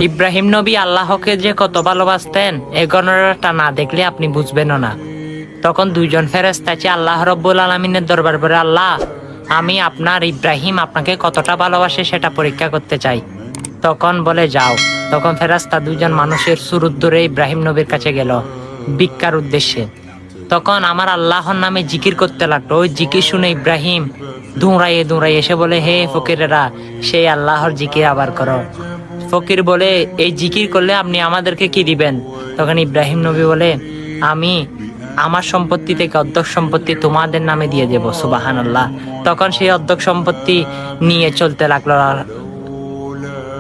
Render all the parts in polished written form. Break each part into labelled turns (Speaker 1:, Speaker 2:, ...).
Speaker 1: ইব্রাহিম নবী আল্লাহকে যে কত ভালোবাসতেন এই গণনাটা না দেখলে আপনি বুঝবেনও না। তখন দুইজন ফেরেশতা আছে আল্লাহ রব্বুল আলামিনের দরবার করে, আল্লাহ আমি আপনার ইব্রাহিম আপনাকে কতটা ভালোবাসে সেটা পরীক্ষা করতে চাই। তখন বলে যাও। তখন ফেরেশতা দুইজন মানুষের সুরত ধরে ইব্রাহিম নবীর কাছে গেল ভিক্ষার উদ্দেশ্যে। তখন আমার আল্লাহর নামে জিকির করতে লাগলো। ওই জিকির শুনে ইব্রাহিম দৌড়াইয়ে এসে বলে, হে ফকিরেরা, সেই আল্লাহর জিকির আবার করো। ফকির বলে, এই জিকির করলে আপনি আমাদেরকে কি দিবেন? তখন ইব্রাহিম নবী বলে, আমি আমার সম্পত্তি থেকে অর্ধেক সম্পত্তি তোমাদের নামে দিয়ে দেব। সুবহানাল্লাহ। তখন সেই অর্ধেক সম্পত্তি নিয়ে চলতে লাগলো।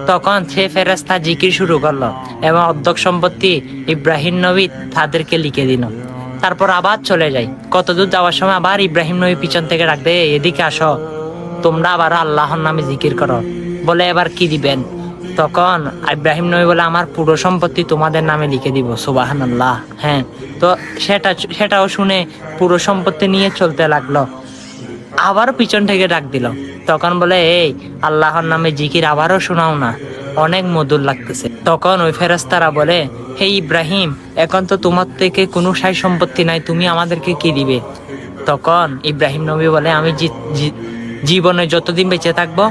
Speaker 1: তখন সে ফেরেশতা জিকির শুরু করলো এবং অর্ধেক সম্পত্তি ইব্রাহিম নবী তাদেরকে লিখে দিল। তারপর আবার চলে যাই। কতদূর যাওয়ার সময় আবার ইব্রাহিম নবী পিছন থেকে ডাক দেয়, এদিকে আসো, তোমরা আবার আল্লাহর নামে জিকির করো। বলে, এবার কি দিবেন? তখন ইব্রাহিম নবী বলে, আমার পুরো সম্পত্তি তোমাদের নামে লিখে দিব। সুবহানাল্লাহ। হ্যাঁ, তো সেটাও শুনে পুরো সম্পত্তি নিয়ে চলতে লাগলো। আবার পিছন থেকে ডাক দিল। তখন বলে, এই আল্লাহর নামে জিকির আবারও শোনাও না, অনেক মধুর লাগতেছে। তখন ওই ফেরেশতারা বলে, হে ইব্রাহিম, এখন তো তোমার থেকে কোনো সাই সম্পত্তি নাই, তুমি আমাদেরকে কি দিবে? তখন ইব্রাহিম নবী বলে, আমি জীবনে যতদিন বেঁচে থাকবো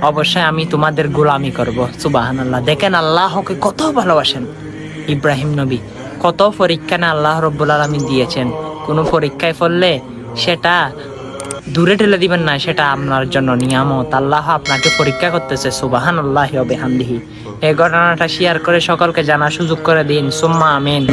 Speaker 1: অবশ্যই আমি তোমাদের গোলামি করব। সুবহানাল্লাহ। দেখেন আল্লাহকে কত ভালোবাসেন ইব্রাহিম নবী। কত পরীক্ষা না আল্লাহ রব্বুল আলামিন দিয়েছেন। কোনো পরীক্ষায় পড়লে সেটা দূরে ঠেলে দিবেন না, সেটা আপনার জন্য নিয়ামত। আল্লাহ আপনাকে পরীক্ষা করতেছে। সুবহানাল্লাহি ওয়া বিহামদিহি। এই ঘটনাটা শেয়ার করে সকলকে জানার সুযোগ করে দিন। সুম্মা আমিন।